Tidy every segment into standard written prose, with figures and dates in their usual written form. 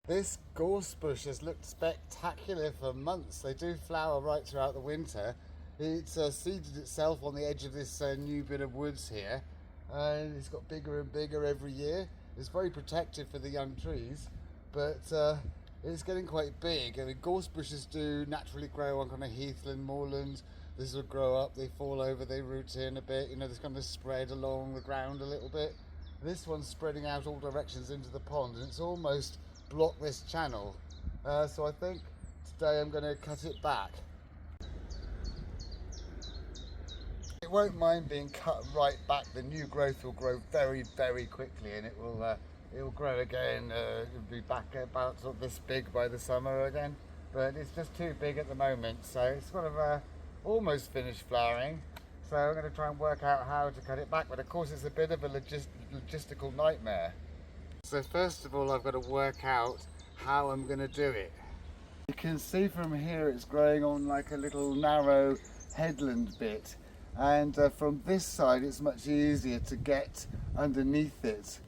This gorse bush has looked spectacular for months. They do flower right throughout the winter. It's seeded itself on the edge of this new bit of woods here, and it's got bigger and bigger every year. It's very protective for the young trees, but it's getting quite big. I mean, gorse bushes do naturally grow on kind of heathland, moorland. This will grow up, they fall over, they root in a bit, you know, this kind of spread along the ground a little bit. This one's spreading out all directions into the pond, and it's almost blocked this channel. So I think today I'm going to cut it back. It won't mind being cut right back. The new growth will grow very, very quickly, and it will grow again. It'll be back about sort of this big by the summer again, but it's just too big at the moment. So it's sort of almost finished flowering. So I'm going to try and work out how to cut it back, but of course it's a bit of a logistical nightmare. So first of all, I've got to work out how I'm going to do it. You can see from here it's growing on like a little narrow headland bit, and from this side it's much easier to get underneath it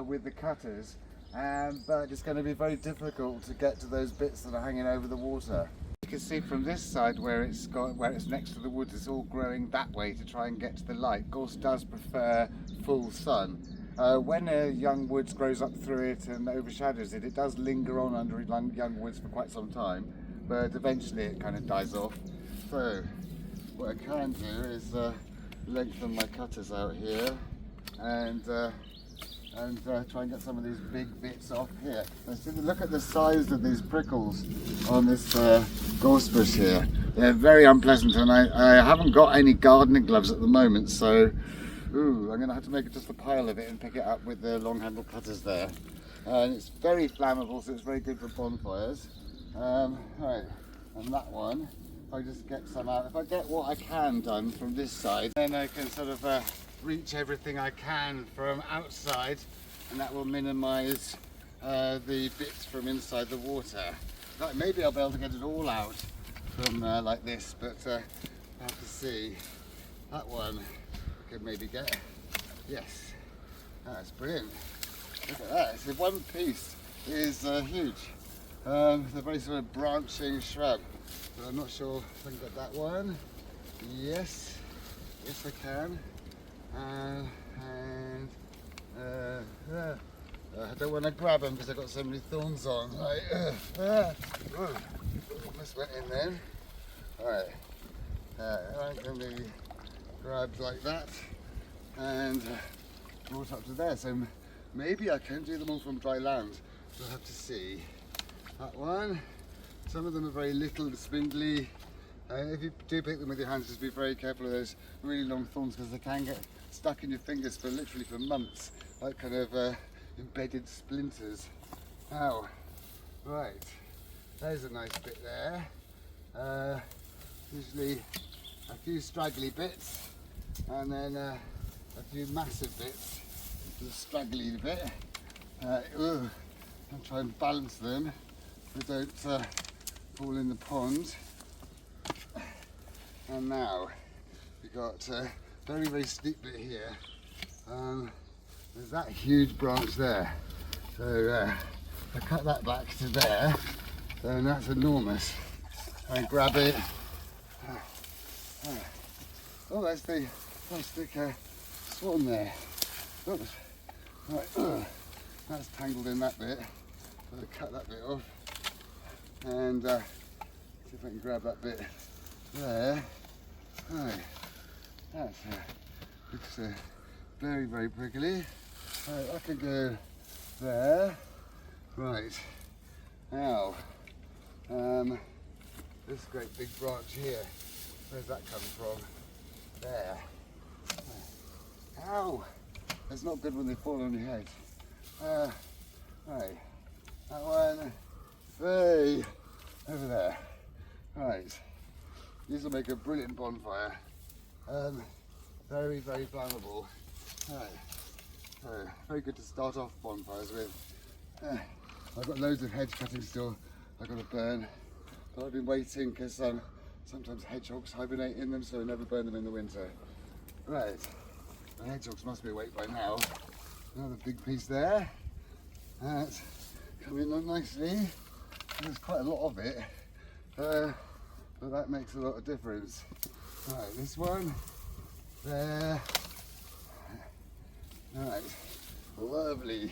with the cutters, but it's going to be very difficult to get to those bits that are hanging over the water. You can see from this side where it's next to the woods, it's all growing that way to try and get to the light. Gorse does prefer full sun. When a young woods grows up through it and overshadows it, it does linger on under young woods for quite some time, but eventually it kind of dies off. So what I can do is lengthen my cutters out here and try and get some of these big bits off here. Now, see, look at the size of these prickles on this gorse bush here. They're very unpleasant, and I haven't got any gardening gloves at the moment, so I'm going to have to make just a pile of it and pick it up with the long handle cutters there. And it's very flammable, so it's very good for bonfires. Right, and that one, if I just get some out, if I get what I can done from this side, then I can sort of reach everything I can from outside, and that will minimise the bits from inside the water. Maybe I'll be able to get it all out from like this, but I have to see. That one could maybe get. Yes, that's brilliant. Look at that. So one piece is huge. It's a very sort of branching shrub, but I'm not sure if I can get that one. Yes, I can. I don't want to grab them because I've got so many thorns on. Right. Almost went in then. Right. I'm going to be grabbed like that and brought up to there. So maybe I can do them all from dry land. We'll have to see. That one. Some of them are very little and spindly. If you do pick them with your hands, just be very careful of those really long thorns, because they can get stuck in your fingers for literally for months, like kind of embedded splinters. Ow. Right, there's a nice bit there. Usually a few straggly bits, and then a few massive bits, the straggly bit. And try and balance them so they don't fall in the pond. And now we've got a very, very steep bit here. There's that huge branch there. So if I cut that back to there, then that's enormous. And grab it. Oh, there's the plastic swan there. Oops. Right, that's tangled in that bit. So I'll cut that bit off. And see if I can grab that bit there. Right, that's looks very, very prickly. Right, I can go there. Right, now this great big branch here, where's that come from? There. Ow! It's not good when they fall on your head. Right, that one, hey, over there. Right. These will make a brilliant bonfire. Very, very flammable. Right. Very good to start off bonfires with. I've got loads of hedge cutting still I've got to burn, but I've been waiting because sometimes hedgehogs hibernate in them, so I never burn them in the winter. Right, the hedgehogs must be awake by now. Another big piece there. That coming on nicely. There's quite a lot of it, but that makes a lot of difference. Right, this one, there. Right, lovely.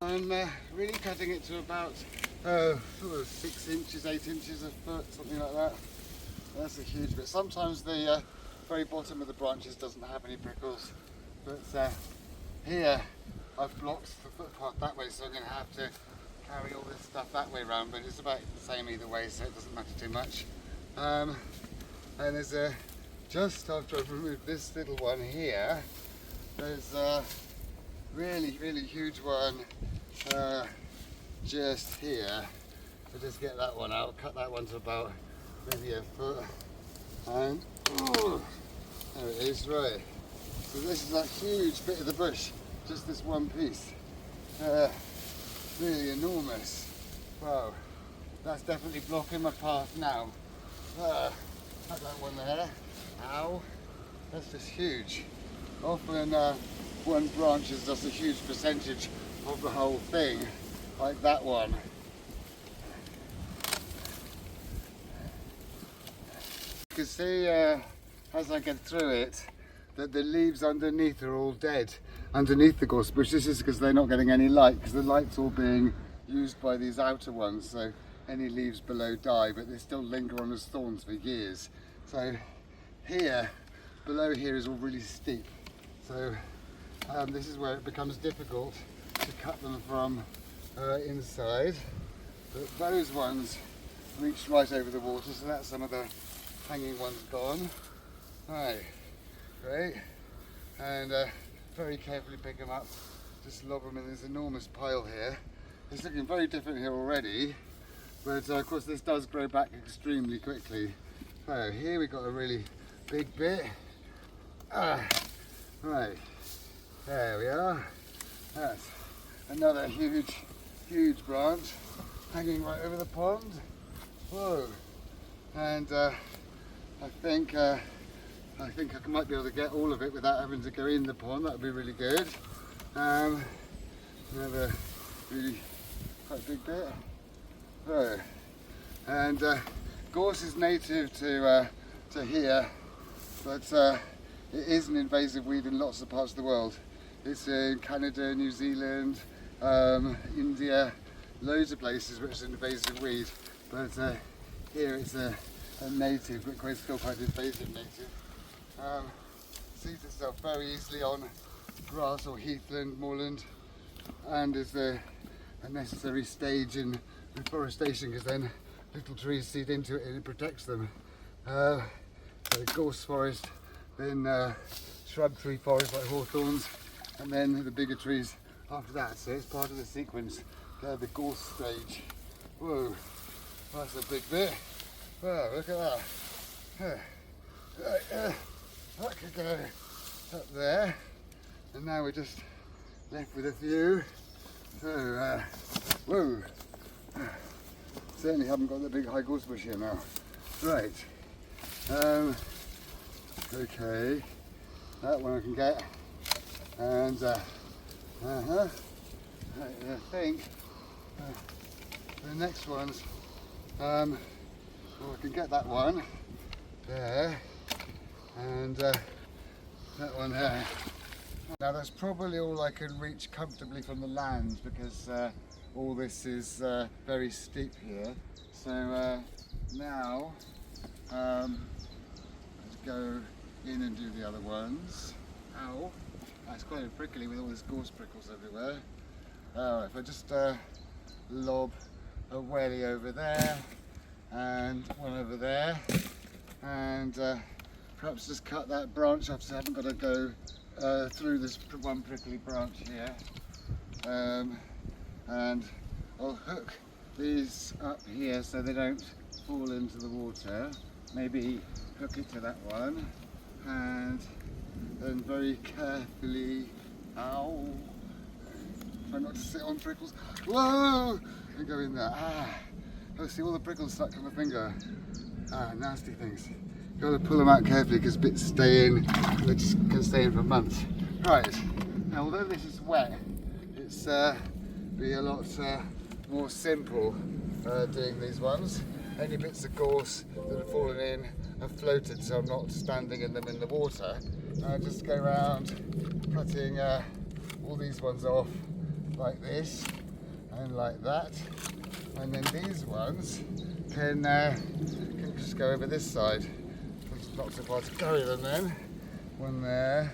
I'm really cutting it to about sort of 6 inches, 8 inches a foot, something like that. That's a huge bit. Sometimes the very bottom of the branches doesn't have any prickles, but here I've blocked the footpath that way, so I'm going to have to carry all this stuff that way around, but it's about the same either way, so it doesn't matter too much. And there's just after I've removed this little one here, there's a really huge one just here. So just get that one out, cut that one to about maybe a foot, and there it is. Right, so this is a huge bit of the bush, just this one piece, really enormous. Wow, that's definitely blocking my path now. Cut that one there. Ow, that's just huge. Often one branch is just a huge percentage of the whole thing, like that one. You can see as I get through it that the leaves underneath are all dead, underneath the gorse bush. This is because they're not getting any light, because the light's all being used by these outer ones, so any leaves below die, but they still linger on as thorns for years. So here, below here is all really steep, so this is where it becomes difficult to cut them from inside. But those ones reach right over the water, so that's some of the hanging ones gone. Right, great. And very carefully pick them up, just lob them in this enormous pile here. It's looking very different here already, but of course this does grow back extremely quickly. So here we've got a really big bit. Right, there we are. That's another huge branch hanging right over the pond. Whoa! And I think I might be able to get all of it without having to go in the pond. That would be really good. Another really quite big bit. So, and gorse is native to here, but it is an invasive weed in lots of parts of the world. It's in Canada, New Zealand, India, loads of places where it's an invasive weed, but here it's a native, but still quite invasive native. Seeds itself very easily on grass or heathland, moorland, and is a necessary stage in reforestation, because then little trees seed into it and it protects them. So gorse forest, then shrub tree forest like hawthorns, and then the bigger trees after that. So it's part of the sequence, the gorse stage. Whoa, that's a big bit. Wow, look at that. That could go up there, and now we're just left with a few. So, whoa, certainly haven't got the big high gorse bush here now. Right, okay, that one I can get, and I think the next ones, well, I can get that one there, and that one there. Now that's probably all I can reach comfortably from the land, because all this is very steep here. So now let's go in and do the other ones. Ow, that's quite prickly with all these gorse prickles everywhere. If I just lob a welly over there and one over there, and perhaps just cut that branch off so I haven't got to go through this one prickly branch here, and I'll hook these up here so they don't fall into the water. Maybe hook it to that one, and then very carefully, ow, try not to sit on prickles, whoa, and go in there. Oh, see all the prickles stuck to my finger. Nasty things. Got to pull them out carefully, because bits stay in, they just can stay in for months. Right, now although this is wet, it's be a lot more simple doing these ones. Any bits of gorse that have fallen in have floated, so I'm not standing in them in the water. I just go around cutting all these ones off like this and like that, and then these ones can just go over this side. It's not so far to carry them then. One there,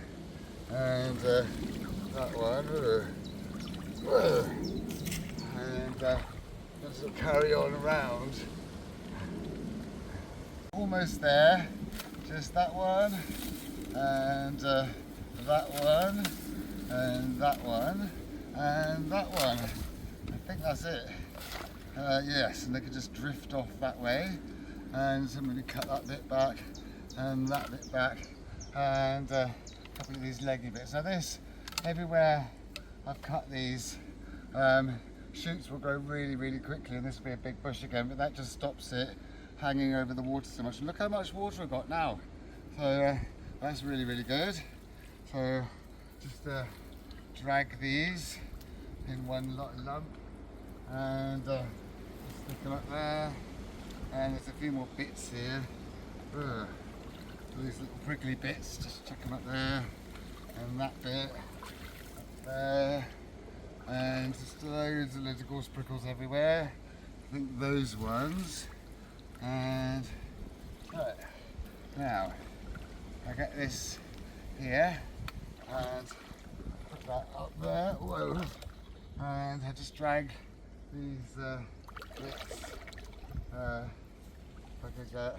and that one, and just sort of carry on around. Almost there, just that one, and that one, and that one, and that one. I think that's it. Yes, and they can just drift off that way, and somebody cut that bit back, and that bit back, and a couple of these leggy bits. Now this, everywhere I've cut these, shoots will grow really, really quickly, and this will be a big bush again, but that just stops it hanging over the water so much. And look how much water I've got now. So that's really, really good. So just drag these in one lump, and stick them up there. And there's a few more bits here. These little prickly bits, just chuck them up there, and that bit up there, and just loads of gorse prickles everywhere. I think those ones. And right, now I get this here and put that up there. Whoa. And I just drag these bits. If I could get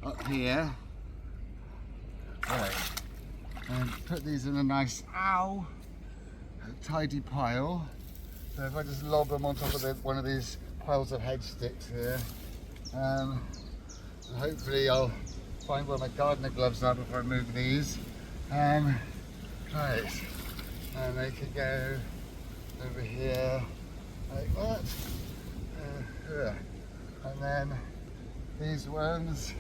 up here, right, and put these in a nice tidy pile. So if I just lob them on top of one of these piles of hedge sticks here, and hopefully I'll find where my gardener gloves are before I move these. Right, and they could go over here like that, and then these ones.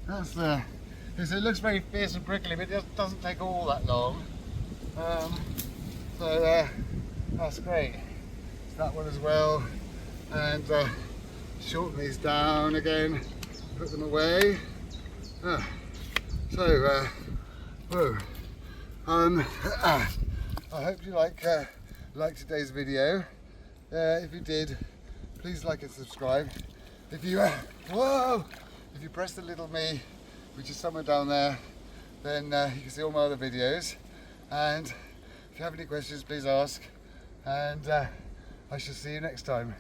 That's it looks very fierce and prickly, but it doesn't take all that long. So that's great. It's that one as well, and shorten these down again, put them away. Whoa. I hope you like today's video. If you did, please like and subscribe. If you if you press the little me, which is somewhere down there, then you can see all my other videos. And if you have any questions, please ask. And I shall see you next time.